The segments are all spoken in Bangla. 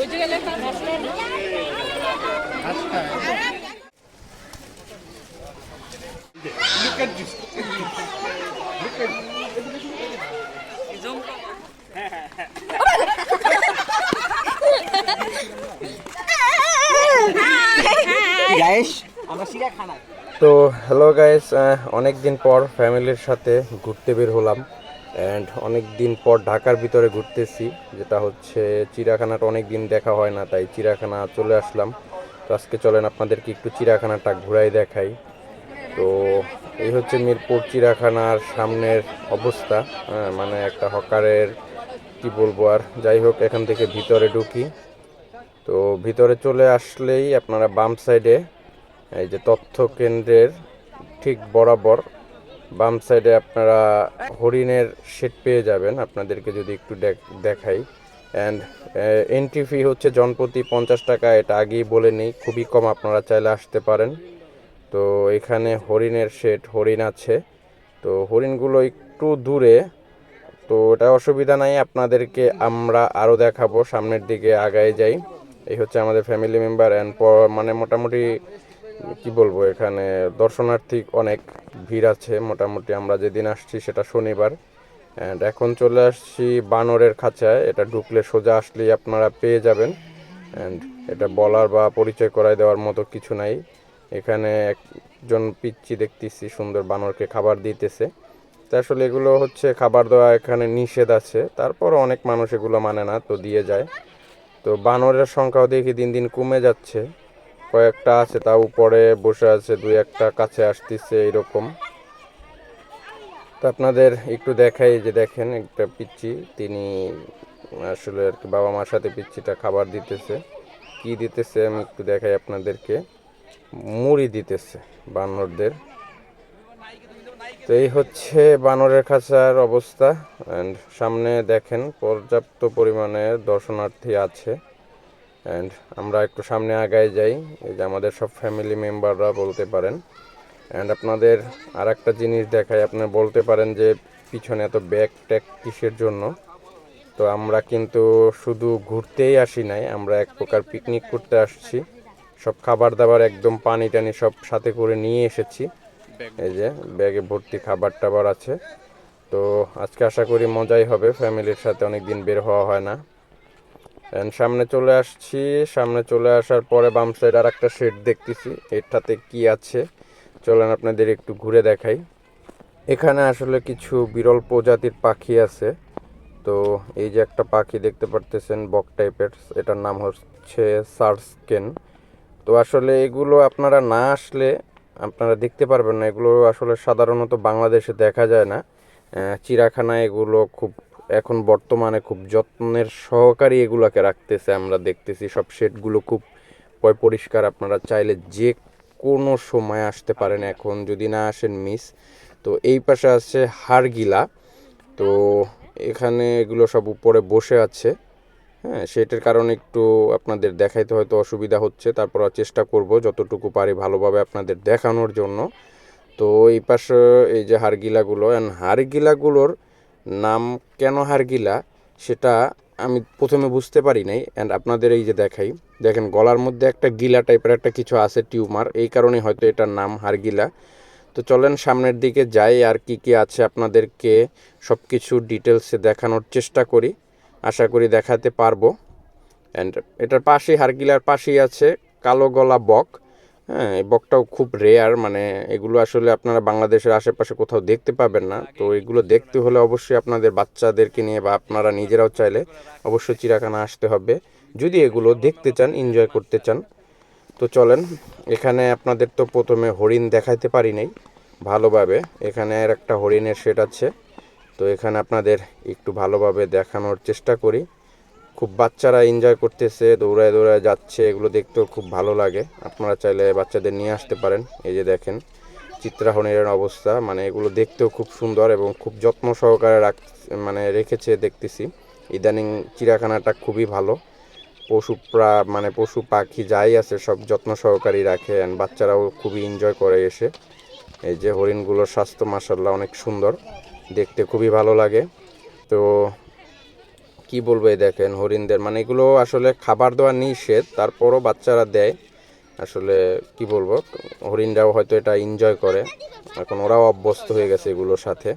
তো হ্যালো গাইস, অনেক দিন পর ফ্যামিলির সাথে ঘুরতে বের হলাম অ্যান্ড অনেক দিন পর ঢাকার ভিতরে ঘুরতেছি, যেটা হচ্ছে চিড়িয়াখানাটা অনেক দিন দেখা হয় না, তাই চিড়িয়াখানা চলে আসলাম। তো আজকে চলেন আপনাদেরকে একটু চিড়িয়াখানাটা ঘুরাই দেখাই। তো এই হচ্ছে মিরপুর চিড়িয়াখানার সামনের অবস্থা। মানে একটা হকারের কি বলবো আর, যাই হোক এখান থেকে ভিতরে ঢুকি। তো ভিতরে চলে আসলেই আপনারা বাম সাইডে এই যে তথ্য কেন্দ্রের ঠিক বরাবর বাম সাইডে আপনারা হরিণের শেড পেয়ে যাবেন। আপনাদেরকে যদি একটু দেখাই, অ্যান্ড এন্ট্রি ফি হচ্ছে জনপ্রতি 50 টাকা। এটা আগেই বলে নিই, খুবই কম, আপনারা চাইলে আসতে পারেন। তো এখানে হরিণের শেড, হরিণ আছে। তো হরিণগুলো একটু দূরে, তো এটা অসুবিধা নাই, আপনাদেরকে আমরা আরও দেখাবো। সামনের দিকে আগায় যাই। এই হচ্ছে আমাদের ফ্যামিলি মেম্বার অ্যান্ড মানে মোটামুটি কি বলবো, এখানে দর্শনার্থী অনেক ভিড় আছে। মোটামুটি আমরা যেদিন আসছি সেটা শনিবার, অ্যান্ড এখন চলে আসছি বানরের খাঁচায়। এটা ঢুকলে সোজা আসলেই আপনারা পেয়ে যাবেন, অ্যান্ড এটা বলার বা পরিচয় করায় দেওয়ার মতো কিছু নাই। এখানে একজন পিচ্চি দেখতেছি সুন্দর বানরকে খাবার দিতেছে। তো আসলে এগুলো হচ্ছে খাবার দেওয়া এখানে নিষেধ আছে, তারপর অনেক মানুষ এগুলো মানে না, তো দিয়ে যায়। তো বানরের সংখ্যাও দেখি দিন দিন কমে যাচ্ছে, কয়েকটা আছে তা উপরে বসে আছে, দুই একটা কাছে আসতেছে এরকম। তো আপনাদের একটু দেখাই, যে দেখেন একটা পিচ্চি, তিনি আসলে আর কি বাবা মার সাথে পিচ্চিটা খাবার দিতেছে। কি দিতেছে আমি একটু দেখাই আপনাদেরকে, মুড়ি দিতেছে বানরদের। তো এই হচ্ছে বানরের খাঁচার অবস্থা, অ্যান্ড সামনে দেখেন পর্যাপ্ত পরিমাণে দর্শনার্থী আছে। অ্যান্ড আমরা একটু সামনে আগায় যাই, এই যে আমাদের সব ফ্যামিলি মেম্বাররা বলতে পারেন। অ্যান্ড আপনাদের আর একটা জিনিস দেখাই, আপনারা বলতে পারেন যে পিছনে এত ব্যাগ ট্যাগ কিসের জন্য। তো আমরা কিন্তু শুধু ঘুরতেই আসি নাই, আমরা এক প্রকার পিকনিক করতে আসছি। সব খাবার দাবার একদম পানি টানি সব সাথে করে নিয়ে এসেছি। এই যে ব্যাগে ভর্তি খাবার টাবার আছে। তো আজকে আশা করি মজাই হবে, ফ্যামিলির সাথে অনেক দিন বের হওয়া হয় না। অ্যান্ড সামনে চলে আসছি, সামনে চলে আসার পরে বাম সাইড আর একটা শেড দেখতেছি, এটাতে কি আছে চলেন আপনাদের একটু ঘুরে দেখাই। এখানে আসলে কিছু বিরল প্রজাতির পাখি আছে। তো এই যে একটা পাখি দেখতে পারতেছেন বক টাইপের, এটার নাম হচ্ছে সার্সকেন। তো আসলে এগুলো আপনারা না আসলে আপনারা দেখতে পারবেন না, এগুলো আসলে সাধারণত বাংলাদেশে দেখা যায় না। চিড়িয়াখানায় এগুলো খুব এখন বর্তমানে খুব যত্নের সহকারে এগুলোকে রাখতেছে, আমরা দেখতেছি সব শেডগুলো খুব পরিষ্কার। আপনারা চাইলে যে কোনো সময় আসতে পারেন, এখন যদি না আসেন মিস। তো এই পাশে আছে হাড়গিলা, তো এখানে এগুলো সব উপরে বসে আছে। হ্যাঁ, সেটার কারণে একটু আপনাদের দেখাইতে হয়তো অসুবিধা হচ্ছে, তারপর চেষ্টা করব যতটুকু পারি ভালোভাবে আপনাদের দেখানোর জন্য। তো এই পাশে এই যে হাড়গিলাগুলো, হাড়গিলাগুলোর নাম কেন হাড়গিলা সেটা আমি প্রথমে বুঝতে পারি নাই। অ্যান্ড আপনাদের এই যে দেখাই, দেখেন গলার মধ্যে একটা গিলা টাইপের একটা কিছু আছে, টিউমার, এই কারণে হয়তো এটার নাম হাড়গিলা। তো চলেন সামনের দিকে যাই, আর কি কি আছে আপনাদেরকে সব কিছু ডিটেলসে দেখানোর চেষ্টা করি, আশা করি দেখাতে পারবো। অ্যান্ড এটার পাশেই, হাড়গিলার পাশেই আছে কালো গলা বক। হ্যাঁ, এই বকটাও খুব রেয়ার, মানে এগুলো আসলে আপনারা বাংলাদেশের আশেপাশে কোথাও দেখতে পাবেন না। তো এগুলো দেখতে হলে অবশ্যই আপনাদের বাচ্চাদেরকে নিয়ে বা আপনারা নিজেরাও চাইলে অবশ্যই চিড়িয়াখানা আসতে হবে, যদি এগুলো দেখতে চান, এনজয় করতে চান। তো চলেন, এখানে আপনাদের তো প্রথমে হরিণ দেখাইতে পারি নাই ভালোভাবে, এখানে আর একটা হরিণের শেড আছে। তো এখানে আপনাদের একটু ভালোভাবে দেখানোর চেষ্টা করি। খুব বাচ্চারা এনজয় করতেছে, দৌড়ায় দৌড়ায় যাচ্ছে, এগুলো দেখতেও খুব ভালো লাগে। আপনারা চাইলে বাচ্চাদের নিয়ে আসতে পারেন। এই যে দেখেন চিত্রা হরিণের অবস্থা, মানে এগুলো দেখতেও খুব সুন্দর এবং খুব যত্ন সহকারে মানে রেখেছে দেখতেছি। ইদানিং চিড়িয়াখানাটা খুবই ভালো, মানে পশু পাখি যাই আছে সব যত্ন সহকারী রাখে, অ্যান্ড বাচ্চারাও খুবই এনজয় করে এসে। এই যে হরিণগুলোর স্বাস্থ্য মাশাআল্লাহ অনেক সুন্দর, দেখতে খুবই ভালো লাগে। তো কি বলবো, এই দেখেন হরিণদের, মানে এগুলো আসলে খাবার দেওয়া নিষেধ, তারপরও বাচ্চারা দেয়। আসলে কি বলবো, হরিণরাও হয়তো এটা এনজয় করে, এখন ওরাও অভ্যস্ত হয়ে গেছে এগুলোর সাথে।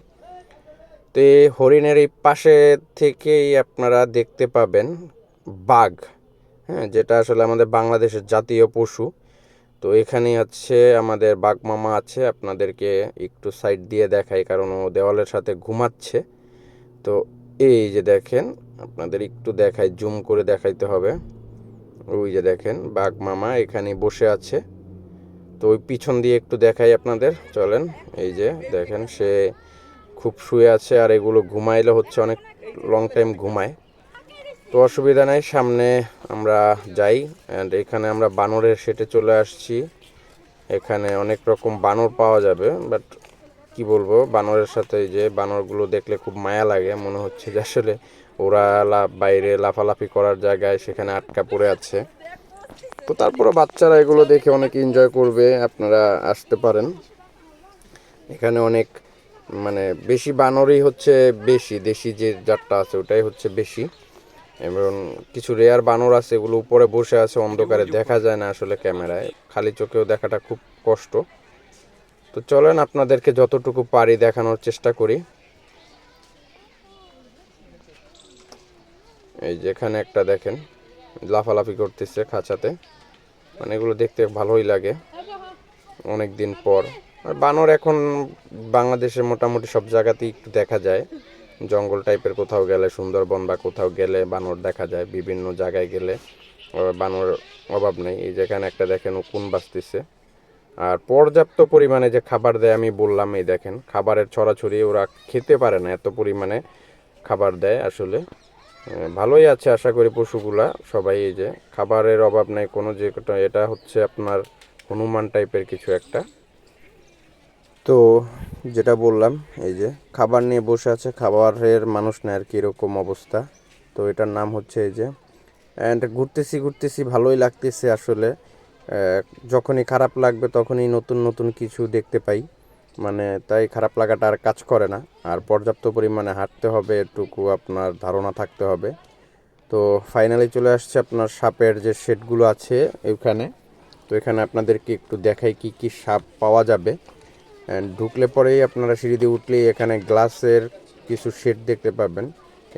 তো এই হরিণের এই পাশে থেকেই আপনারা দেখতে পাবেন বাঘ, হ্যাঁ, যেটা আসলে আমাদের বাংলাদেশের জাতীয় পশু। তো এখানে হচ্ছে আমাদের বাঘ মামা আছে, আপনাদেরকে একটু সাইড দিয়ে দেখাই কারণ ও দেওয়ালের সাথে ঘুমাচ্ছে। তো এই যে দেখেন, আপনাদের একটু দেখাই, জুম করে দেখাইতে হবে। ওই যে দেখেন বাঘ মামা এখানে বসে আছে। তো ওই পিছন দিয়ে একটু দেখাই আপনাদের, চলেন। এই যে দেখেন সে খুব শুয়ে আছে, আর এগুলো ঘুমাইলে হচ্ছে অনেক লং টাইম ঘুমায়। তো অসুবিধা নাই, সামনে আমরা যাই। অ্যান্ড এখানে আমরা বানরের সেটে চলে আসছি। এখানে অনেক রকম বানর পাওয়া যাবে, বাট কি বলবো, বানরের সাথে এই যে বানরগুলো দেখলে খুব মায়া লাগে, মনে হচ্ছে যে আসলে ওরা বাইরে লাফালাফি করার জায়গায় সেখানে আটকা পড়ে আছে। তো তারপরে বাচ্চারা এগুলো দেখে অনেক এনজয় করবে, আপনারা আসতে পারেন। এখানে অনেক মানে বেশি বানরই হচ্ছে বেশি, দেশি যে জাতটা আছে ওটাই হচ্ছে বেশি। এবং কিছু রেয়ার বানর আছে, এগুলো উপরে বসে আছে, অন্ধকারে দেখা যায় না আসলে ক্যামেরায়, খালি চোখেও দেখাটা খুব কষ্ট। তো চলেন আপনাদেরকে যতটুকু পারি দেখানোর চেষ্টা করি। এই যেখানে একটা দেখেন লাফালাফি করতেছে খাঁচাতে, মানে এগুলো দেখতে ভালোই লাগে অনেক দিন পর। আর বানর এখন বাংলাদেশের মোটামুটি সব জায়গাতেই একটু দেখা যায়, জঙ্গল টাইপের কোথাও গেলে, সুন্দরবন বা কোথাও গেলে বানর দেখা যায়, বিভিন্ন জায়গায় গেলে বানর অভাব নেই। এই যেখানে একটা দেখেন উকুন বাজতেছে। আর পর্যাপ্ত পরিমাণে যে খাবার দেয় আমি বললাম, এই দেখেন খাবারের ছড়াছড়ি, ওরা খেতে পারে না এত পরিমাণে খাবার দেয় আসলে। ভালোই আছে আশা করি পশুগুলা সবাই, এই যে খাবারের অভাব নেই কোনো, যে এটা হচ্ছে আপনার হনুমান টাইপের কিছু একটা। তো যেটা বললাম, এই যে খাবার নিয়ে বসে আছে, খাবারের মানুষ নেই আর কি, এরকম অবস্থা। তো এটার নাম হচ্ছে এই যে। অ্যান্ড ঘুরতেছি ঘুরতেছি ভালোই লাগতেছে আসলে। যখনই খারাপ লাগবে তখনই নতুন নতুন কিছু দেখতে পাই, মানে তাই খারাপ লাগাটা আর কাজ করে না। আর পর্যাপ্ত পরিমাণে হাঁটতে হবে, এটুকু আপনার ধারণা থাকতে হবে। তো ফাইনালি চলে আসছে আপনার সাপের যে শেডগুলো আছে এখানে। তো এখানে আপনাদেরকে একটু দেখাই কি কি সাপ পাওয়া যাবে। অ্যান্ড ঢুকলে পরেই আপনারা সিঁড়ি দিয়ে উঠলেই এখানে গ্লাসের কিছু শেড দেখতে পাবেন।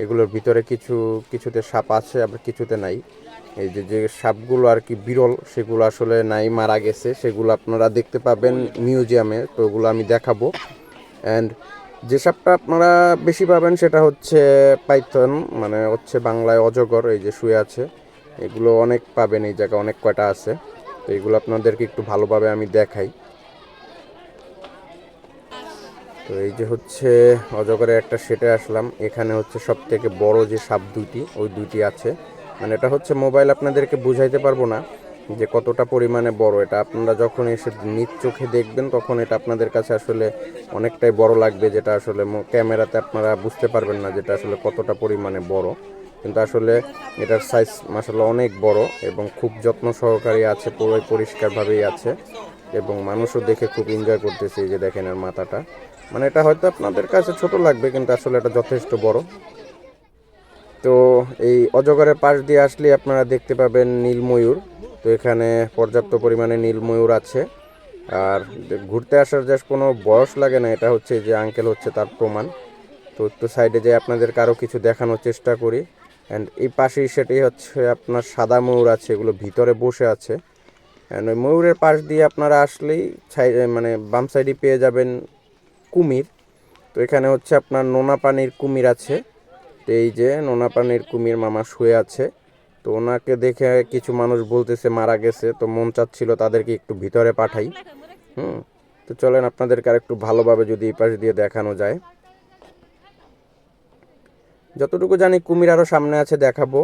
এগুলোর ভিতরে কিছুতে সাপ আছে, আবার কিছুতে নাই। এই যে যে সাপগুলো আর কি বিরল, সেগুলো আসলে নাই, মারা গেছে, সেগুলো আপনারা দেখতে পাবেন মিউজিয়ামে। তো ওগুলো আমি দেখাবো। অ্যান্ড যে সাপটা আপনারা বেশি পাবেন সেটা হচ্ছে পাইথন, মানে হচ্ছে বাংলায় অজগর, এই যে শুয়ে আছে। এগুলো অনেক পাবেন, এই জায়গায় অনেক কয়টা আছে। তো এগুলো আপনাদেরকে একটু ভালোভাবে আমি দেখাই। তো এই যে হচ্ছে অজগরের একটা সেটে আসলাম। এখানে হচ্ছে সব থেকে বড় যে সাপ দুইটি, ওই দুইটি আছে। মানে এটা হচ্ছে মোবাইল আপনাদেরকে বুঝাইতে পারবো না যে কতটা পরিমাণে বড়। এটা আপনারা যখন এসে নিজ চোখে দেখবেন তখন এটা আপনাদের কাছে আসলে অনেকটাই বড় লাগবে, যেটা আসলে ক্যামেরাতে আপনারা বুঝতে পারবেন না যেটা আসলে কতটা পরিমাণে বড়। কিন্তু আসলে এটার সাইজ মাশাআল্লাহ অনেক বড়, এবং খুব যত্ন সহকারে আছে, পুরো পরিষ্কারভাবেই আছে, এবং মানুষও দেখে খুব এনজয় করতেছে। এই যে দেখেন এর মাথাটা, মানে এটা হয়তো আপনাদের কাছে ছোট লাগবে কিন্তু আসলে এটা যথেষ্ট বড়। তো এই অজগরের পাশ দিয়ে আসলে আপনারা দেখতে পাবেন নীল ময়ূর। তো এখানে পর্যাপ্ত পরিমাণে নীল ময়ূর আছে। আর ঘুরতে আসার যে কোনো বয়স লাগে না, এটা হচ্ছে যে আঙ্কেল হচ্ছে তার প্রমাণ। তো একটু সাইডে যে আপনাদেরকে আরও কিছু দেখানোর চেষ্টা করি। অ্যান্ড এই পাশেই সেটাই হচ্ছে আপনার সাদা ময়ূর আছে, এগুলো ভিতরে বসে আছে। অ্যান্ড ওই ময়ূরের পাশ দিয়ে আপনারা আসলেই মানে বাম সাইডে পেয়ে যাবেন কুমির। তো এখানে হচ্ছে আপনার নোনা পানির কুমির আছে। তো এই যে নোনা পানির কুমির মামা শুয়ে আছে। তো ওনাকে দেখে কিছু মানুষ বলতেছে মারা গেছে, তো মন চাচ্ছিল তাদেরকে একটু ভিতরে পাঠাই। তো চলেন আপনাদেরকে আর একটু ভালোভাবে যদি এই পাশ দিয়ে দেখানো যায়। যতটুকু জানি কুমির আরও সামনে আছে, দেখাবো।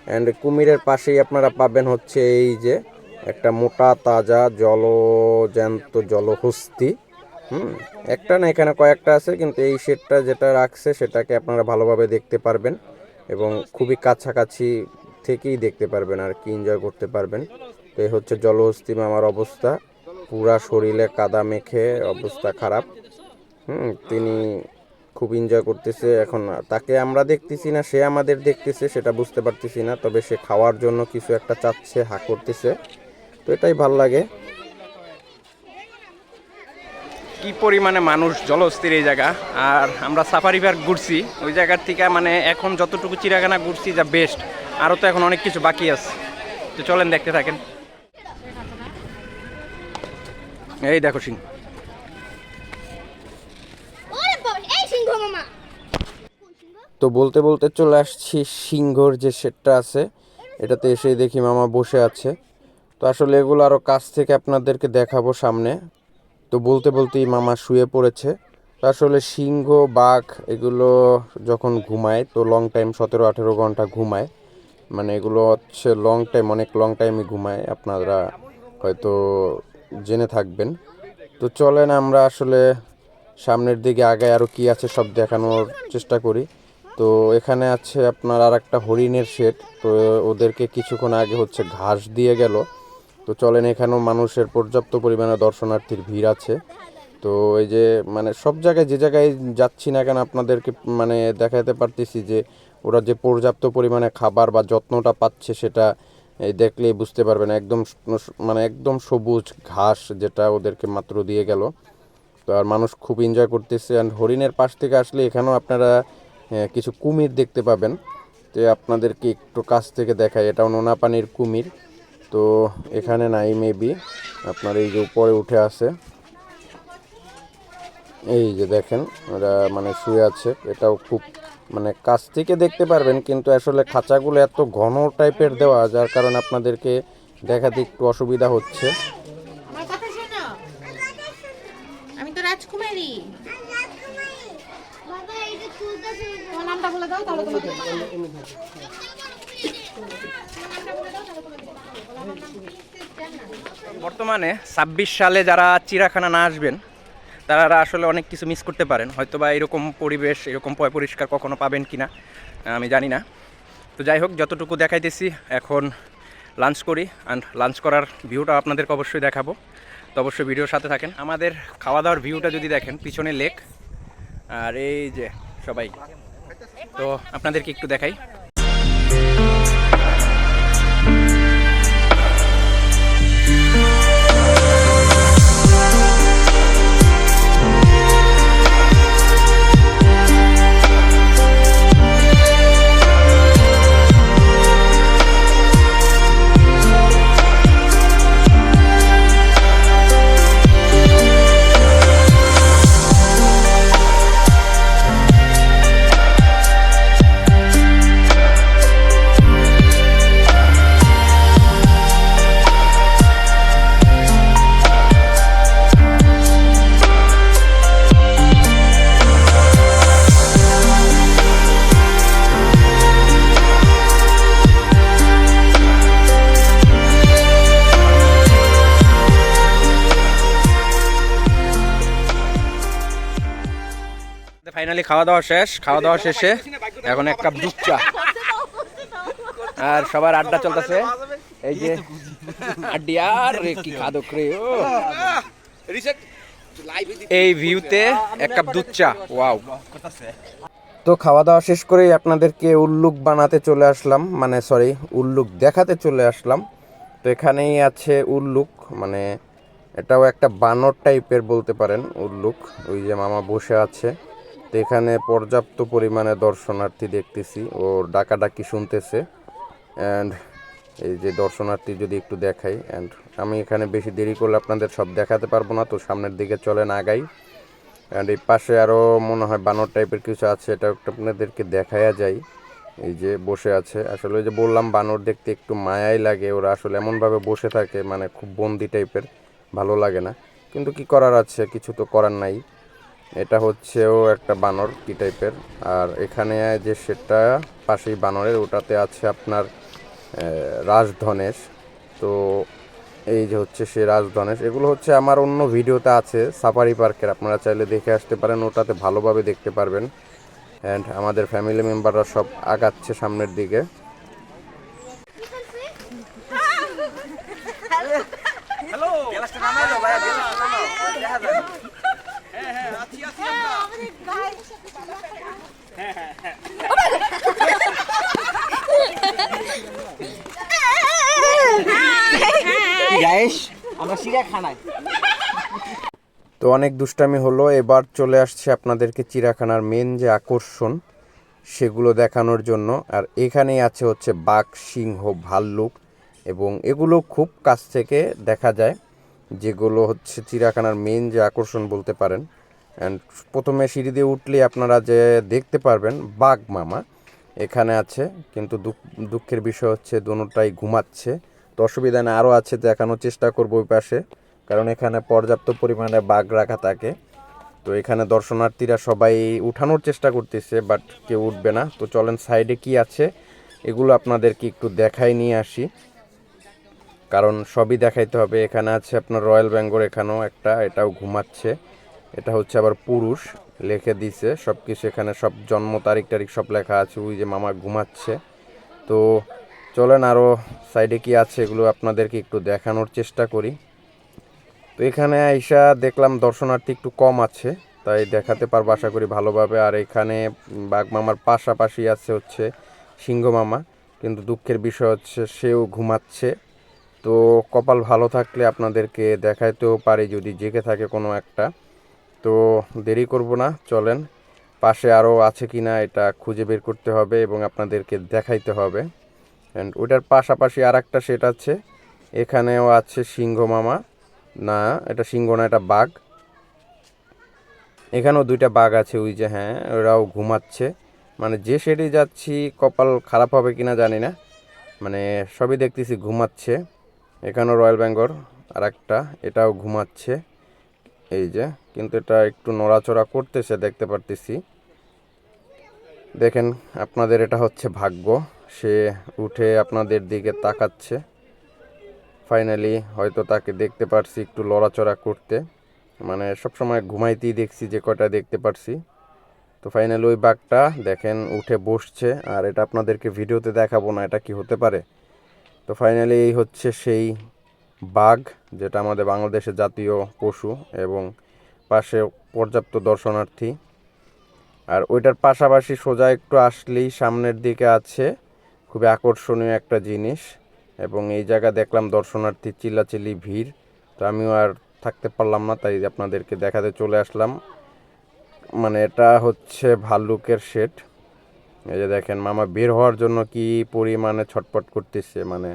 অ্যান্ড কুমিরের পাশেই আপনারা পাবেন হচ্ছে এই যে একটা মোটা তাজা জ্যান্ত জলহস্তি। একটা না, এখানে কয়েকটা আছে, কিন্তু এই শেডটা যেটা রাখছে সেটাকে আপনারা ভালোভাবে দেখতে পারবেন, এবং খুবই কাছাকাছি থেকেই দেখতে পারবেন আর কি, এনজয় করতে পারবেন। তো এই হচ্ছে জলহস্তি মামার অবস্থা, পুরা শরীরে কাদা মেখে অবস্থা খারাপ। তিনি খুব এনজয় করতেছে। এখন তাকে আমরা দেখতেছি না, সে আমাদের দেখতেছে সেটা বুঝতে পারতেছি না, তবে সে খাওয়ার জন্য কিছু একটা চাচ্ছে, হা করতেছে, তো এটাই ভাল লাগে। কি পরিমাণে মানুষ, জলস্থির এই জায়গা। আর আমরা সাফারি পার্ক ঘুরছি ওই জায়গার থেকে, মানে এখন যতটুকু চিড়িয়াখানা ঘুরছি যা বেস্ট, আরও তো এখন অনেক কিছু বাকি আছে, তো চলেন দেখতে থাকেন। এই দেখো সিংহ, তো বলতে বলতে চলে আসছি সিংহর যে শেডটা আছে এটাতে, এসে দেখি মামা বসে আছে। তো আসলে এগুলো আরও কাছ থেকে আপনাদেরকে দেখাবো সামনে। তো বলতে বলতেই মামা শুয়ে পড়েছে। তো আসলে সিংহ, বাঘ এগুলো যখন ঘুমায় তো লং টাইম 17-18 ঘন্টা ঘুমায়, মানে এগুলো হচ্ছে লং টাইম, অনেক লং টাইমই ঘুমায়, আপনারা হয়তো জেনে থাকবেন। তো চলেন আমরা আসলে সামনের দিকে আগায়, আরও কি আছে সব দেখানোর চেষ্টা করি। তো এখানে আছে আপনার আর একটা হরিণের শেড, তো ওদেরকে কিছুক্ষণ আগে হচ্ছে ঘাস দিয়ে গেল। তো চলেন, এখানেও মানুষের পর্যাপ্ত পরিমাণে দর্শনার্থীর ভিড় আছে। তো এই যে মানে সব জায়গায় যে জায়গায় যাচ্ছি না কেন আপনাদেরকে মানে দেখাতে পারতেছি যে ওরা যে পর্যাপ্ত পরিমাণে খাবার বা যত্নটা পাচ্ছে সেটা এই দেখলেই বুঝতে পারবেন। একদম মানে একদম সবুজ ঘাস যেটা ওদেরকে মাত্র দিয়ে গেল। তো আর মানুষ খুব এনজয় করতেছে। অ্যান্ড হরিণের পাশ থেকে আসলে এখানেও আপনারা কিছু কুমির দেখতে পাবেন। তো আপনাদেরকে একটু কাছ থেকে দেখাই, এটাও নোনা পানির কুমির। তো এখানে নাই মেবি, আপনার এই যে উপরে উঠে আছে, এই যে দেখেন ওরা মানে শুয়ে আছে, এটাও খুব মানে কাছ থেকে দেখতে পারবেন, কিন্তু আসলে খাঁচাগুলো এত ঘন টাইপের দেওয়া যার কারণে আপনাদেরকে দেখাতে একটু অসুবিধা হচ্ছে। আমার কথা শোনো, আমি তো রাজকুমারী। বাবা এইটা চুলটাছে, তোমার নামটা বলে দাও তাহলে তোমাকে বর্তমানে 26 সালে যারা চিড়িয়াখানা না আসবেন তারা আসলে অনেক কিছু মিস করতে পারেন। হয়তো বা এরকম পরিবেশ, এরকম পরিষ্কার কখনো পাবেন কি না আমি জানি না। তো যাই হোক, যতটুকু দেখাইতেছি, এখন লাঞ্চ করি, অ্যান্ড লাঞ্চ করার ভিউটা আপনাদেরকে অবশ্যই দেখাবো। তো অবশ্যই ভিডিওর সাথে থাকেন। আমাদের খাওয়া দাওয়ার ভিউটা যদি দেখেন, পিছনে লেক আর এই যে সবাই, তো আপনাদেরকে একটু দেখাই। ফাইনালি খাওয়া দাওয়া শেষ। খাওয়া দাওয়া শেষে এখন এক কাপ দুধ চা আর সবার আড্ডা চলতেছে। এই যে আড্ডি, আর রে কি খাদক রে, ও এই ভিউতে এক কাপ দুধ চা, ওয়াও। তো খাওয়া দাওয়া শেষ করেই আপনাদেরকে উল্লুক বানাতে চলে আসলাম, মানে সরি উল্লুক দেখাতে চলে আসলাম। তো এখানেই আছে উল্লুক, মানে এটাও একটা বানর টাইপের বলতে পারেন উল্লুক। ওই যে মামা বসে আছে, তো এখানে পর্যাপ্ত পরিমাণে দর্শনার্থী দেখতেছি, ও ডাকাডাকি শুনতেছে। অ্যান্ড এই যে দর্শনার্থী যদি একটু দেখাই, অ্যান্ড আমি এখানে বেশি দেরি করলে আপনাদের সব দেখাতে পারবো না, তো সামনের দিকে চলেন আগাই। অ্যান্ড এই পাশে আরও মনে হয় বানর টাইপের কিছু আছে, এটা একটু আপনাদেরকে দেখায়া যায়। এই যে বসে আছে, আসলে ওই যে বললাম বানর দেখতে একটু মায়াই লাগে, ওরা আসলে এমনভাবে বসে থাকে মানে খুব বন্দি টাইপের, ভালো লাগে না, কিন্তু কি করার আছে, কিছু তো করার নাই। এটা হচ্ছেও একটা বানর কি টাইপের। আর এখানে যে সেটা পাশেই বানরের, ওটাতে আছে আপনার রাজধনেশ। তো এই যে হচ্ছে সে রাজধনেশ, এগুলো হচ্ছে আমার অন্য ভিডিওতে আছে সাফারি পার্কের, আপনারা চাইলে দেখে আসতে পারেন, ওটাতে ভালোভাবে দেখতে পারবেন। অ্যান্ড আমাদের ফ্যামিলি মেম্বাররা সব আগাচ্ছে সামনের দিকে। চিড়িয়াখানায়। তো অনেক দুষ্টামি হলো, এবার চলে আসছে আপনাদেরকে চিড়িয়াখানার মেন যে আকর্ষণ সেগুলো দেখানোর জন্য। আর এখানেই আছে হচ্ছে বাঘ, সিংহ, ভাল্লুক, এবং এগুলো খুব কাছ থেকে দেখা যায়, যেগুলো হচ্ছে চিড়িয়াখানার মেন যে আকর্ষণ বলতে পারেন। অ্যান্ড প্রথমে সিঁড়ি দিয়ে উঠলে আপনারা যে দেখতে পারবেন বাঘ মামা এখানে আছে, কিন্তু দুঃখের বিষয় হচ্ছে দুটোটাই ঘুমাচ্ছে। তো অসুবিধা নেই, আরও আছে, দেখানোর চেষ্টা করবো ওই পাশে, কারণ এখানে পর্যাপ্ত পরিমাণে বাঘ রাখা থাকে। তো এখানে দর্শনার্থীরা সবাই উঠানোর চেষ্টা করতেছে, বাট কেউ উঠবে না। তো চলেন সাইডে কি আছে এগুলো আপনাদেরকে একটু দেখাই নিয়ে আসি, কারণ সবই দেখাইতে হবে। এখানে আছে আপনার রয়্যাল বেঙ্গল, এখানেও একটা, এটাও ঘুমাচ্ছে। এটা হচ্ছে আবার পুরুষ, লিখে দিছে সব কিছু, এখানে সব জন্ম তারিখ টারিখ সব লেখা আছে। ওই যে মামা ঘুমাচ্ছে। তো চলেন আরও সাইডে কি আছে এগুলো আপনাদেরকে একটু দেখানোর চেষ্টা করি। তো এখানে আইসা দেখলাম দর্শনার্থী একটু কম আছে, তাই দেখাতে পারবো আশা করি ভালোভাবে। আর এখানে বাঘ মামার পাশাপাশি আছে হচ্ছে সিংহ মামা, কিন্তু দুঃখের বিষয় হচ্ছে সেও ঘুমাচ্ছে। তো কপাল ভালো থাকলে আপনাদেরকে দেখাইতেও পারি যদি জেগে থাকে কোনো একটা। তো দেরি করব না, চলেন পাশে আরও আছে কি না এটা খুঁজে বের করতে হবে এবং আপনাদেরকে দেখাইতে হবে। অ্যান্ড ওইটার পাশাপাশি আর একটা সেট আছে, এখানেও আছে সিংহ মামা। না, এটা সিংহ না, এটা বাঘ। এখানেও দুইটা বাঘ আছে, ওই যে, হ্যাঁ, ওরাও ঘুমাচ্ছে। মানে যে শেডে যাচ্ছি কপাল খারাপ হবে কিনা জানি না, মানে সবই দেখতেছি ঘুমাচ্ছে। এখানেও রয়্যাল বেঙ্গল আর একটা, এটাও ঘুমাচ্ছে এই যে, কিন্তু এটা একটু নড়াচড়া করতেছে দেখতে পারতেছি। দেখেন আপনাদের এটা হচ্ছে ভাগ্য, সে উঠে আপনাদের দিকে তাকাচ্ছে। ফাইনালি হয়তো তাকে দেখতে পারছি একটু লড়াচড়া করতে, মানে সবসময় ঘুমাইতেই দেখছি যে কয়টা দেখতে পারছি। তো ফাইনালি ওই বাঘটা দেখেন উঠে বসছে, আর এটা আপনাদেরকে ভিডিওতে দেখাবো না, এটা কি হতে পারে। তো ফাইনালি এই হচ্ছে সেই বাঘ, যেটা আমাদের বাংলাদেশের জাতীয় পশু, এবং পাশে পর্যাপ্ত দর্শনার্থী। আর ওইটার পাশাপাশি সোজা একটু আসলেই সামনের দিকে আছে খুবই আকর্ষণীয় একটা জিনিস, এবং এই জায়গা দেখলাম দর্শনার্থী চিল্লাচিল্লি ভিড়। তো আমিও আর থাকতে পারলাম না, তাই আপনাদেরকে দেখাতে চলে আসলাম। মানে এটা হচ্ছে ভাল্লুকের শেড। এই যে দেখেন মামা বের হওয়ার জন্য কি পরিমাণে ছটপট করতেছে, মানে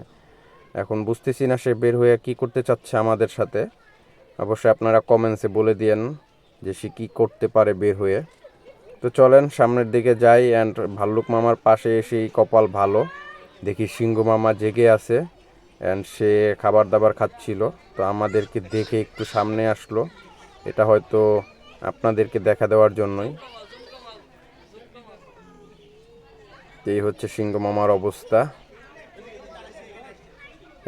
এখন বুঝতেছি না সে বের হয়ে কি করতে চাচ্ছে আমাদের সাথে। অবশ্যই আপনারা কমেন্টসে বলে দিয়েন যে সে কী করতে পারে বের হয়ে। তো চলেন সামনের দিকে যাই। অ্যান্ড ভাল্লুক মামার পাশে এসেই কপাল ভালো, দেখি সিংহ মামা জেগে আছে, অ্যান্ড সে খাবার দাবার খাচ্ছিল। তো আমাদেরকে দেখে একটু সামনে আসলো, এটা হয়তো আপনাদেরকে দেখা দেওয়ার জন্যই। এই হচ্ছে সিংহ মামার অবস্থা।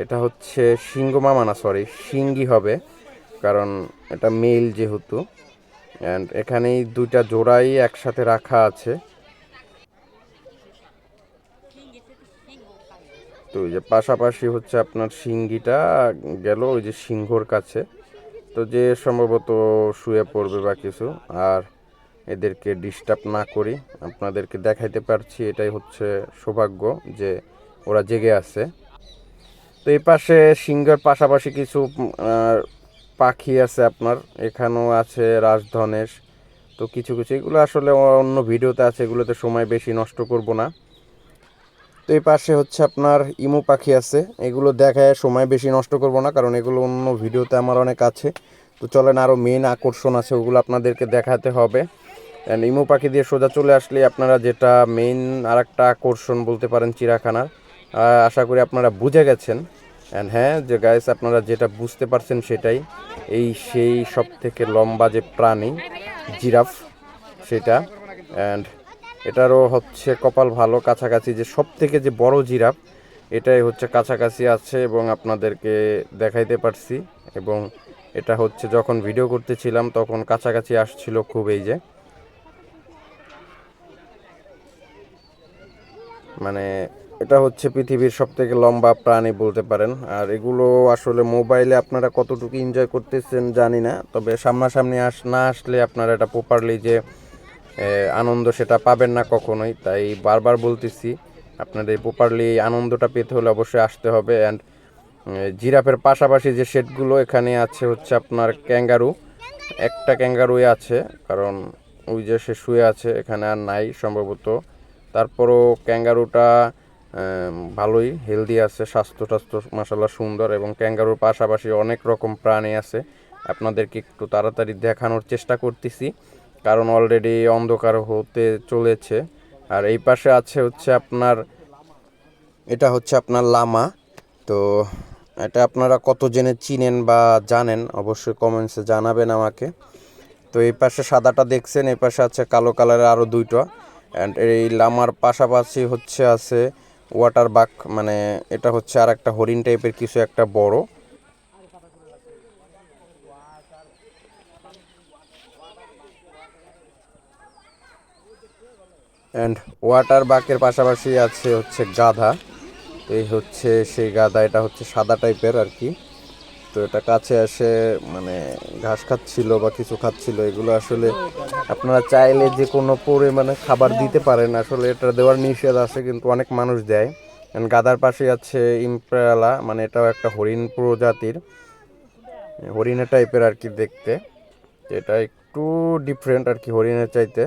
এটা হচ্ছে সিংহ মামা না, সরি সিংহী হবে, কারণ এটা মেল যেহেতু। অ্যান্ড এখানেই দুইটা জোড়াই একসাথে রাখা আছে। তো ওই যে পাশাপাশি হচ্ছে আপনার সিংহীটা গেল ওই যে সিংহর কাছে, তো যে সম্ভবত শুয়ে পড়বে বা কিছু। আর এদেরকে ডিস্টার্ব না করি, আপনাদেরকে দেখাইতে পারছি, এটাই হচ্ছে সৌভাগ্য যে ওরা জেগে আছে। তো এই পাশে সিংহের পাশাপাশি কিছু পাখি আছে আপনার, এখানেও আছে রাজধনেশ। তো কিছু কিছু এগুলো আসলে অন্য ভিডিওতে আছে, এগুলোতে সময় বেশি নষ্ট করব না। তো এই পাশে হচ্ছে আপনার ইমু পাখি আছে, এগুলো দেখায় সময় বেশি নষ্ট করব না, কারণ এগুলো অন্য ভিডিওতে আমার অনেক আছে। তো চলেন আরও মেন আকর্ষণ আছে, ওগুলো আপনাদেরকে দেখাতে হবে। অ্যান্ড ইমু পাখি দিয়ে সোজা চলে আসলে আপনারা যেটা মেইন আর একটা আকর্ষণ বলতে পারেন চিড়িয়াখানার, আশা করি আপনারা বুঝে গেছেন। অ্যান্ড হ্যাঁ যে গাইস, আপনারা যেটা বুঝতে পারছেন সেটাই, এই সেই সব থেকে লম্বা যে প্রাণী জিরাফ সেটা। অ্যান্ড এটারও হচ্ছে কপাল ভালো, কাছাকাছি যে সব থেকে যে বড় জিরাফ এটাই হচ্ছে কাছাকাছি আছে এবং আপনাদেরকে দেখাইতে পারছি। এবং এটা হচ্ছে যখন ভিডিও করতেছিলাম তখন কাছাকাছি আসছিল খুব, এই যে মানে এটা হচ্ছে পৃথিবীর সব থেকে লম্বা প্রাণী বলতে পারেন। আর এগুলো আসলে মোবাইলে আপনারা কতটুকু এনজয় করতেছেন জানি না, তবে সামনাসামনি না আসলে আপনারা এটা প্রপারলি যে আনন্দ সেটা পাবেন না কখনোই। তাই বারবার বলতেছি আপনাদের প্রপারলি আনন্দটা পেতে হলে অবশ্যই আসতে হবে। অ্যান্ড জিরাফের পাশাপাশি যে শেডগুলো এখানে আছে হচ্ছে আপনার ক্যাঙ্গারু, একটা ক্যাঙ্গারুই আছে, কারণ ওই যে সে শুয়ে আছে, এখানে আর নাই সম্ভবত। তারপরও ক্যাঙ্গারুটা ভালোই হেলদি আছে, স্বাস্থ্য টাস্থ্য মাশাআল্লাহ সুন্দর, এবং ক্যাঙ্গারুর পাশাপাশি অনেক রকম প্রাণী আছে। আপনাদেরকে একটু তাড়াতাড়ি দেখানোর চেষ্টা করতেছি, কারণ অলরেডি অন্ধকার হতে চলেছে। আর এই পাশে আছে হচ্ছে আপনার, এটা হচ্ছে আপনার লামা। তো এটা আপনারা কত জেনে চিনেন বা জানেন অবশ্যই কমেন্টসে জানাবেন আমাকে। তো এই পাশে সাদাটা দেখছেন, এই পাশে আছে কালো কালারের আরও দুইটা। অ্যান্ড এই লামার পাশাপাশি হচ্ছে আছে ওয়াটার বাক, মানে এটা হচ্ছে আর একটা হরিণ টাইপের কিছু একটা বড়। অ্যান্ড ওয়াটার বাকের পাশাপাশি আছে হচ্ছে গাধা। এই হচ্ছে সেই গাধা, এটা হচ্ছে সাদা টাইপের আর কি। তো এটা কাছে এসে মানে ঘাস খাচ্ছিল বা কিছু খাচ্ছিল। এগুলো আসলে আপনারা চাইলে যে কোনো পরিমাণে খাবার দিতে পারেন, আসলে এটা দেওয়ার নিষেধ আছে, কিন্তু অনেক মানুষ দেয়। গাধার পাশে আছে ইম্প্রেলা, মানে এটাও একটা হরিণ প্রজাতির, হরিণের টাইপের আর কি দেখতে। এটা একটু ডিফারেন্ট আর কি হরিণের চাইতে।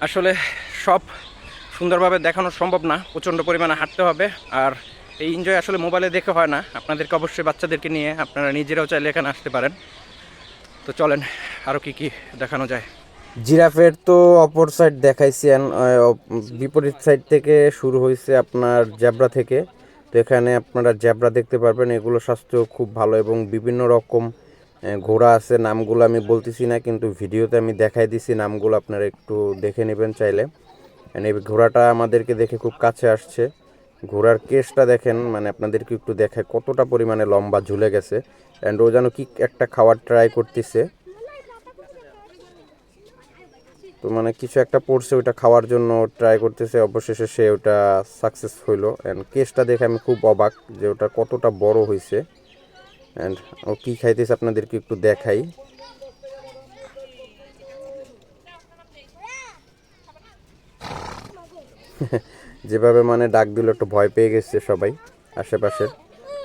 আসলে সব সুন্দরভাবে দেখানো সম্ভব না, প্রচণ্ড পরিমাণে হাঁটতে হবে। আর এই এনজয় আসলে মোবাইলে দেখে হয় না, আপনাদেরকে অবশ্যই বাচ্চাদেরকে নিয়ে আপনারা নিজেরাও চাইলে এখানে আসতে পারেন। তো চলেন আরও কি কি দেখানো যায়। জিরাফের তো অপর সাইড দেখাইছি, বিপরীত সাইড থেকে শুরু হয়েছে আপনার জেব্রা থেকে। তো এখানে আপনারা জেব্রা দেখতে পারবেন, এগুলো স্বাস্থ্য খুব ভালো, এবং বিভিন্ন রকম ঘোড়া আছে, নামগুলো আমি বলতেছি না, কিন্তু ভিডিওতে আমি দেখাই দিছি নামগুলো, আপনারা একটু দেখে নেবেন চাইলে। এই ঘোড়াটা আমাদেরকে দেখে খুব কাছে আসছে। ঘোড়ার কেশটা দেখেন, মানে আপনাদেরকে একটু দেখায় কতটা পরিমাণে লম্বা ঝুলে গেছে। অ্যান্ড ও যেন কি একটা খাওয়ার ট্রাই করতেছে, তো মানে কিছু একটা পড়ছে ওইটা খাওয়ার জন্য ট্রাই করতেছে, অবশেষে সে ওটা সাকসেস হইলো। অ্যান্ড কেসটা দেখে আমি খুব অবাক যে ওটা কতটা বড় হয়েছে। অ্যান্ড ও কী খাইতেছে আপনাদেরকে একটু দেখাই। যেভাবে মানে ডাক দিল, একটু ভয় পেয়ে গেছে সবাই আশেপাশের।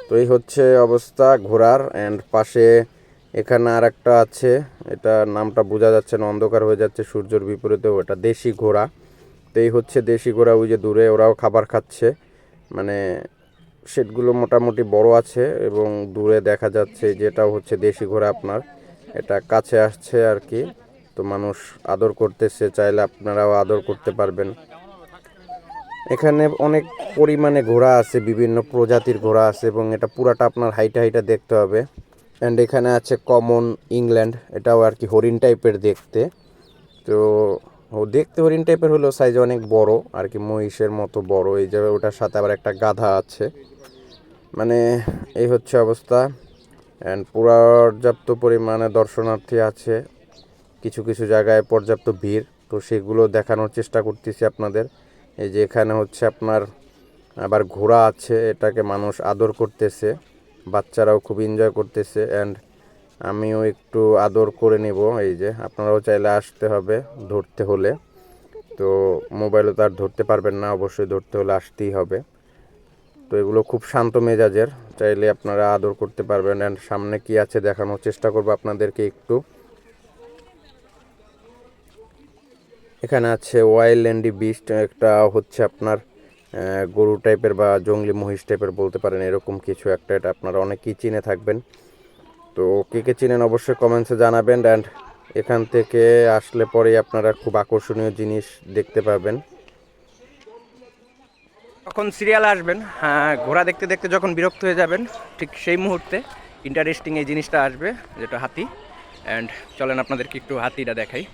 তো এই হচ্ছে অবস্থা ঘোড়ার। অ্যান্ড পাশে এখানে আর একটা আছে, এটা নামটা বোঝা যাচ্ছে না, অন্ধকার হয়ে যাচ্ছে সূর্যের বিপরীতে। ওটা দেশি ঘোড়া। তো এই হচ্ছে দেশি ঘোড়া, ওই যে দূরে ওরাও খাবার খাচ্ছে। মানে শেডগুলো মোটামুটি বড় আছে, এবং দূরে দেখা যাচ্ছে যেটাও হচ্ছে দেশি ঘোড়া আপনার। এটা কাছে আসছে আর কি, তো মানুষ আদর করতেছে, চাইলে আপনারাও আদর করতে পারবেন। এখানে অনেক পরিমাণে ঘোড়া আছে, বিভিন্ন প্রজাতির ঘোড়া আছে, এবং এটা পুরাটা আপনার হাইটা হাইটা দেখতে হবে। অ্যান্ড এখানে আছে কমন ইংল্যান্ড, এটাও আর কি হরিণ টাইপের দেখতে। তো ও দেখতে হরিণ টাইপের হলেও সাইজ অনেক বড় আর কি, মহিষের মতো বড়। এই যে ওটার সাথে আবার একটা গাধা আছে, মানে এই হচ্ছে অবস্থা। অ্যান্ড পর্যাপ্ত পরিমাণে দর্শনার্থী আছে, কিছু কিছু জায়গায় পর্যাপ্ত ভিড়, তো সেগুলো দেখানোর চেষ্টা করতেছি আপনাদের। এই যে এখানে হচ্ছে আপনার আবার ঘোড়া আছে, এটাকে মানুষ আদর করতেছে, বাচ্চারাও খুব এনজয় করতেছে। অ্যান্ড আমিও একটু আদর করে নেব। এই যে আপনারাও চাইলে আসতে হবে ধরতে হলে, তো মোবাইলে তো আর ধরতে পারবেন না, অবশ্যই ধরতে হলে আসতেই হবে। তো এগুলো খুব শান্ত মেজাজের, চাইলে আপনারা আদর করতে পারবেন। অ্যান্ড সামনে কি আছে দেখানোর চেষ্টা করবো আপনাদেরকে একটু। এখানে আছে ওয়াইল্ড বিস্ট, একটা হচ্ছে আপনার গরু টাইপের বা জঙ্গলি মহিষ টাইপের বলতে পারেন, এরকম কিছু একটা। এটা আপনারা অনেকেই চিনে থাকবেন, তো কে কে চিনেন অবশ্যই কমেন্টসে জানাবেন। অ্যান্ড এখান থেকে আসলে পরেই আপনারা খুব আকর্ষণীয় জিনিস দেখতে পাবেন। যখন সিরিয়াল আসবেন, হ্যাঁ, ঘোড়া দেখতে দেখতে যখন বিরক্ত হয়ে যাবেন, ঠিক সেই মুহূর্তে ইন্টারেস্টিং এই জিনিসটা আসবে, যেটা হাতি। অ্যান্ড চলেন আপনাদেরকে একটু হাতিটা দেখাই।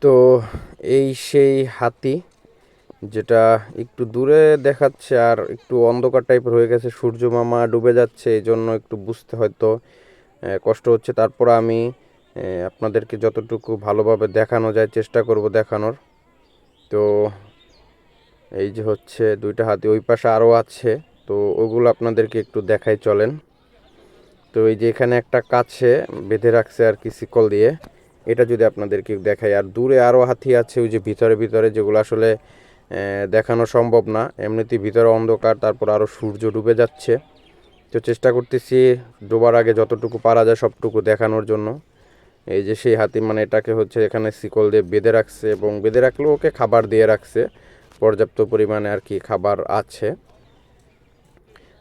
তো এই সেই হাতি, যেটা একটু দূরে দেখাচ্ছে আর একটু অন্ধকার টাইপের হয়ে গেছে, সূর্য মামা ডুবে যাচ্ছে, এই জন্য একটু বুঝতে হয়তো কষ্ট হচ্ছে। তারপর আমি আপনাদেরকে যতটুকু ভালোভাবে দেখানো যায় চেষ্টা করব দেখানোর। তো এই যে হচ্ছে দুইটা হাতি, ওই পাশে আরও আছে, তো ওগুলো আপনাদেরকে একটু দেখাই চলেন। তো এই যে এখানে একটা কাছে বেঁধে রাখছে আর কি শিকল দিয়ে, এটা যদি আপনাদেরকে দেখাই। আর দূরে আরও হাতি আছে ওই যে ভিতরে ভিতরে, যেগুলো আসলে দেখানো সম্ভব না, এমনিতেই ভিতরে অন্ধকার, তারপর আরও সূর্য ডুবে যাচ্ছে। তো চেষ্টা করতেছি ডোবার আগে যতটুকু পারা যায় সবটুকু দেখানোর জন্য। এই যে সেই হাতি, মানে এটাকে হচ্ছে এখানে শিকল দিয়ে বেঁধে রাখছে, এবং বেঁধে রাখলেও ওকে খাবার দিয়ে রাখছে, পর্যাপ্ত পরিমাণে আর কি খাবার আছে।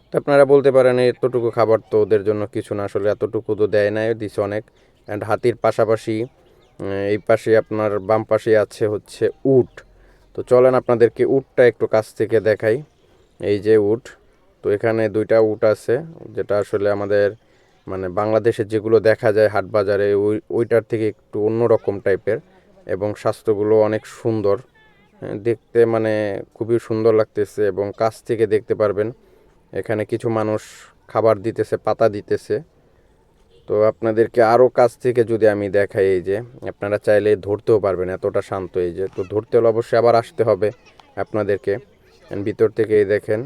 তো আপনারা বলতে পারেন এতটুকু খাবার তো ওদের জন্য কিছু না, আসলে এতটুকু তো দেয় নাই, দিছে অনেক। অ্যান্ড হাতির পাশাপাশি এই পাশে আপনার বাম পাশে আছে হচ্ছে উট। তো চলেন আপনাদেরকে উটটা একটু কাছ থেকে দেখাই। এই যে উট, তো এখানে দুইটা উট আছে, যেটা আসলে আমাদের মানে বাংলাদেশের যেগুলো দেখা যায় হাট বাজারে ওইটার থেকে একটু অন্যরকম টাইপের, এবং স্বাস্থ্যগুলো অনেক সুন্দর দেখতে, মানে খুবই সুন্দর লাগতেছে। এবং কাছ থেকে দেখতে পারবেন এখানে কিছু মানুষ খাবার দিতেছে, পাতা দিতেছে। তো আপনাদেরকে আরও কাছ থেকে যদি আমি দেখাই, এই যে আপনারা চাইলে ধরতেও পারবেন, এতটা শান্ত। এই যে, তো ধরতে হলে অবশ্যই আবার আসতে হবে আপনাদেরকে। ভিতর থেকে এই দেখেন,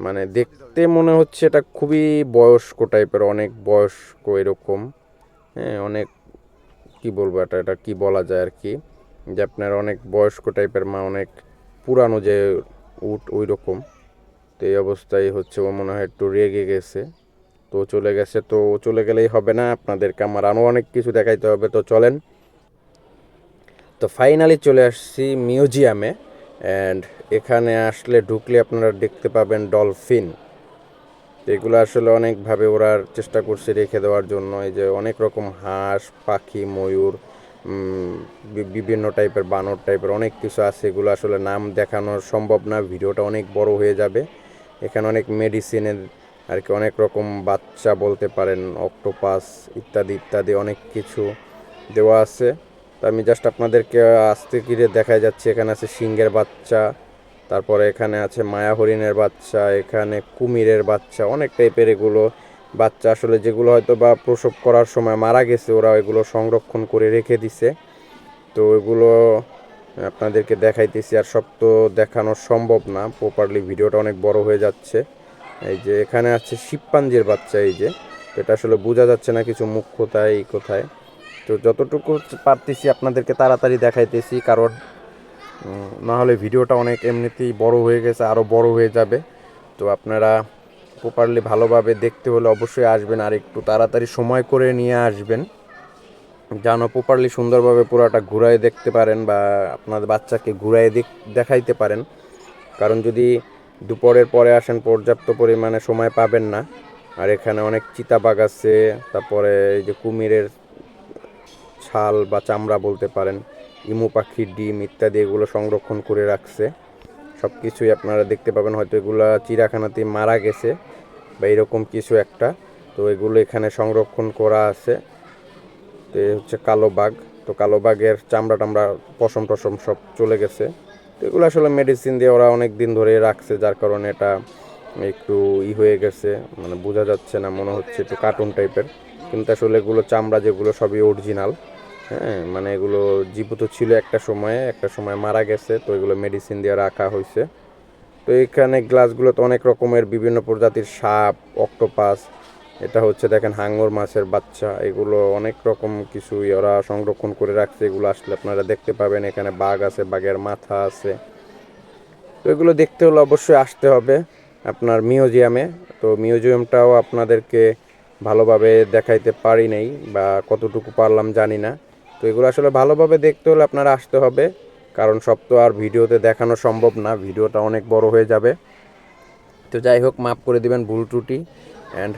মানে দেখতে মনে হচ্ছে এটা খুবই বয়স্ক টাইপের, অনেক বয়স্ক এরকম। হ্যাঁ, অনেক কি বলবো, এটা কি বলা যায় আর কি, যে আপনার অনেক বয়স্ক টাইপের, অনেক পুরানো যে উট ওই রকম। তো এই অবস্থায় হচ্ছে ও মনে হয় একটু রেগে গেছে, তো চলে গেছে। তো চলে গেলেই হবে না, আপনাদেরকে আমার আরও অনেক কিছু দেখাইতে হবে। তো চলেন। তো ফাইনালি চলে আসছি মিউজিয়ামে। অ্যান্ড এখানে আসলে ঢুকলে আপনারা দেখতে পাবেন ডলফিন। এগুলো আসলে অনেকভাবে ওরার চেষ্টা করছে রেখে দেওয়ার জন্য। এই যে অনেক রকম হাঁস, পাখি, ময়ূর, বিভিন্ন টাইপের বানর টাইপের অনেক কিছু আছে। এগুলো আসলে নাম দেখানো সম্ভব না, ভিডিওটা অনেক বড় হয়ে যাবে। এখানে অনেক মেডিসিনের আর কি, অনেক রকম বাচ্চা বলতে পারেন, অক্টোপাস ইত্যাদি ইত্যাদি অনেক কিছু দেওয়া আছে। তো আমি জাস্ট আপনাদেরকে আস্তে ধীরে দেখা যাচ্ছে। এখানে আছে সিংহের বাচ্চা, তারপরে এখানে আছে মায়া হরিণের বাচ্চা, এখানে কুমিরের বাচ্চা, অনেক টাইপের এগুলো বাচ্চা আসলে, যেগুলো হয়তো বা প্রসব করার সময় মারা গেছে, ওরা এগুলো সংরক্ষণ করে রেখে দিছে। তো এগুলো আপনাদেরকে দেখাইতেছি, আর সব তো দেখানো সম্ভব না প্রপারলি, ভিডিওটা অনেক বড় হয়ে যাচ্ছে। এই যে এখানে আছে শিম্পাঞ্জির বাচ্চা, এই যে, তো এটা আসলে বোঝা যাচ্ছে না কিছু, মুখ কোথায় কোথায়। তো যতটুকু পারতেছি আপনাদেরকে তাড়াতাড়ি দেখাইতেছি, কারণ না হলে ভিডিওটা অনেক এমনিতেই বড় হয়ে গেছে, আরও বড় হয়ে যাবে। তো আপনারা প্রপারলি ভালোভাবে দেখতে হলে অবশ্যই আসবেন, আর একটু তাড়াতাড়ি সময় করে নিয়ে আসবেন, যেন প্রপারলি সুন্দরভাবে পুরাটা ঘুরায় দেখতে পারেন, বা আপনাদের বাচ্চাকে ঘুরায় দেখাইতে পারেন। কারণ যদি দুপুরের পরে আসেন পর্যাপ্ত পরিমাণে সময় পাবেন না। আর এখানে অনেক চিতাবাঘ আছে, তারপরে এই যে কুমিরের ছাল বা চামড়া বলতে পারেন, ইমু পাখির ডিম ইত্যাদি এগুলো সংরক্ষণ করে রাখছে। সব কিছুই আপনারা দেখতে পাবেন, হয়তো এগুলো চিড়িয়াখানাতে মারা গেছে বা এরকম কিছু একটা। তো এগুলো এখানে সংরক্ষণ করা আছে। তো এই হচ্ছে কালো বাঘ। তো কালো বাঘের চামড়া টামড়া, পশম টসম সব চলে গেছে। তো এগুলো আসলে মেডিসিন দিয়ে ওরা অনেক দিন ধরে রাখছে, যার কারণে এটা একটু হয়ে গেছে, মানে বোঝা যাচ্ছে না, মনে হচ্ছে একটু কার্টুন টাইপের। কিন্তু আসলে এগুলো চামড়া যেগুলো সবই অরিজিনাল। হ্যাঁ, মানে এগুলো জীবিত ছিল একটা সময় মারা গেছে, তো এগুলো মেডিসিন দিয়ে রাখা হয়েছে। তো এখানে গ্লাসগুলোতে অনেক রকমের বিভিন্ন প্রজাতির সাপ, অক্টোপাস, এটা হচ্ছে দেখেন হাঙর মাছের বাচ্চা, এগুলো অনেক রকম কিছু ওরা সংরক্ষণ করে রাখছে। এগুলো আসলে আপনারা দেখতে পাবেন। এখানে বাঘ আছে, বাঘের মাথা আছে। তো এগুলো দেখতে হলে অবশ্যই আসতে হবে আপনার মিউজিয়ামে। তো মিউজিয়ামটাও আপনাদেরকে ভালোভাবে দেখাইতে পারি নাই, বা কতটুকু পারলাম জানি না। তো এগুলো আসলে ভালোভাবে দেখতে হলে আপনারা আসতে হবে, কারণ সব তো আর ভিডিওতে দেখানো সম্ভব না, ভিডিওটা অনেক বড় হয়ে যাবে। তো যাই হোক, মাফ করে দিবেন ভুল ত্রুটি। অ্যান্ড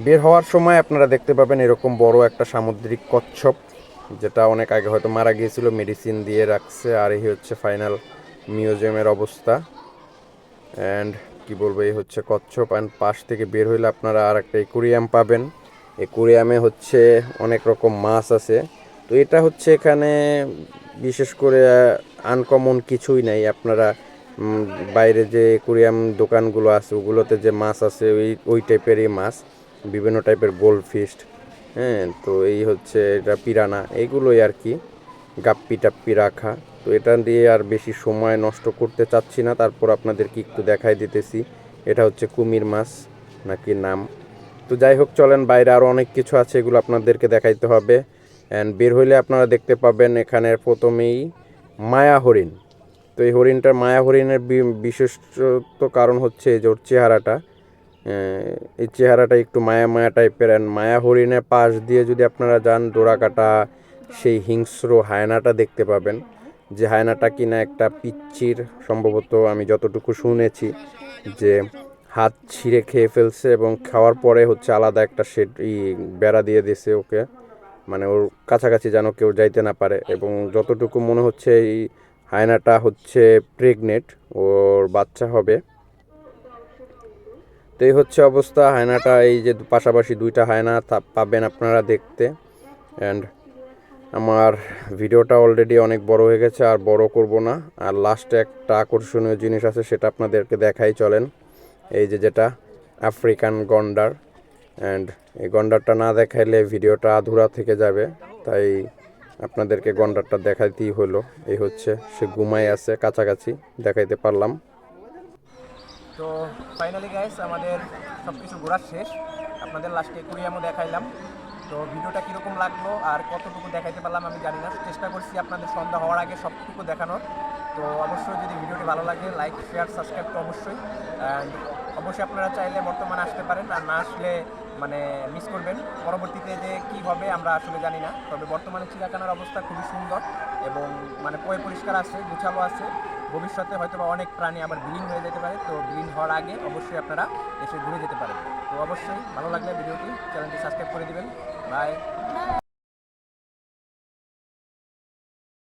বের হওয়ার সময় আপনারা দেখতে পাবেন এরকম বড় একটা সামুদ্রিক কচ্ছপ, যেটা অনেক আগে হয়তো মারা গিয়েছিল, মেডিসিন দিয়ে রাখছে। আর এই হচ্ছে ফাইনাল মিউজিয়ামের অবস্থা। অ্যান্ড কি বলবো, এই হচ্ছে কচ্ছপ। অ্যান্ড পাশ থেকে বের হইলে আপনারা আর একটা অ্যাকুরিয়াম পাবেন। অ্যাকুরিয়ামে হচ্ছে অনেক রকম মাছ আছে। তো এটা হচ্ছে এখানে বিশেষ করে আনকমন কিছুই নাই। আপনারা বাইরে যে অ্যাকুরিয়াম দোকানগুলো আছে ওগুলোতে যে মাছ আছে ওই টাইপেরই মাছ, বিভিন্ন টাইপের গোল্ড ফিশ। হ্যাঁ, তো এই হচ্ছে এটা পিরানা, এইগুলোই আর কি, গাপ্পি টাপ্পি রাখা। তো এটা দিয়ে আর বেশি সময় নষ্ট করতে চাচ্ছি না, তারপর আপনাদেরকে একটু দেখাই দিতেছি। এটা হচ্ছে কুমির মাছ নাকি নাম। তো যাই হোক, চলেন, বাইরে আরও অনেক কিছু আছে, এগুলো আপনাদেরকে দেখাইতে হবে। অ্যান্ড বের হইলে আপনারা দেখতে পাবেন এখানের প্রথমেই মায়া হরিণ। তো এই হরিণটার মায়া হরিণের বিশেষত কারণ হচ্ছে যে ওর চেহারাটা, এই চেহারাটা একটু মায়া মায়া টাইপের। অ্যান্ড মায়া হরিণের পাশ দিয়ে যদি আপনারা যান, ডোরাকাটা সেই হিংস্র হায়নাটা দেখতে পাবেন, যে হায়নাটা কিনা একটা পিচ্চির, সম্ভবত আমি যতটুকু শুনেছি যে হাত ছিঁড়ে খেয়ে ফেলছে এবং খাওয়ার পরে হচ্ছে আলাদা একটা বেড়া দিয়ে দিয়েছে ওকে, মানে ওর কাছাকাছি যেন কেউ যাইতে না পারে। এবং যতটুকু মনে হচ্ছে এই হায়নাটা হচ্ছে প্রেগনেন্ট, ওর বাচ্চা হবে। তো এই হচ্ছে অবস্থা হায়নাটা। এই যে পাশাপাশি দুইটা হায়না পাবেন আপনারা দেখতে। অ্যান্ড আমার ভিডিওটা অলরেডি অনেক বড় হয়ে গেছে, আর বড় করব না। আর লাস্টে একটা আকর্ষণীয় জিনিস আছে, সেটা আপনাদেরকে দেখাই চলেন। এই যে যেটা আফ্রিকান গন্ডার, অ্যান্ড এই গন্ডারটা না দেখাইলে ভিডিওটা আধুরা থেকে যাবে, তাই আপনাদেরকে গন্ডারটা দেখাইতেই হলো। এই হচ্ছে সে ঘুমাই আছে, কাছাকাছি দেখাইতে পারলাম। তো ফাইনালি গাইস আমাদের সব কিছু ঘোরা শেষ, আপনাদের লাস্টে অ্যাকুরিয়ামও দেখাইলাম। তো ভিডিওটা কীরকম লাগলো আর কতটুকু দেখাইতে পারলাম আমি জানি না, চেষ্টা করছি আপনাদের সন্ধ্যা হওয়ার আগে সবটুকু দেখানোর। তো অবশ্যই যদি ভিডিওটি ভালো লাগে লাইক শেয়ার সাবস্ক্রাইব তো অবশ্যই। অ্যান্ড অবশ্যই আপনারা চাইলে বর্তমানে আসতে পারেন, আর না আসলে মানে মিস করবেন। পরবর্তীতে যে কী হবে আমরা আসলে জানি না, তবে বর্তমানে চিড়িয়াখানার অবস্থা খুবই সুন্দর এবং মানে পরিষ্কার আছে, গুছালো আছে। ভবিষ্যতে হয়তো বা অনেক প্রাণী আবার বিলীন হয়ে যেতে পারে, তো বিলীন হওয়ার আগে অবশ্যই আপনারা এসে ঘুরে যেতে পারেন। তো অবশ্যই ভালো লাগলে ভিডিওটি চ্যানেলটি সাবস্ক্রাইব করে দিবেন। বাই।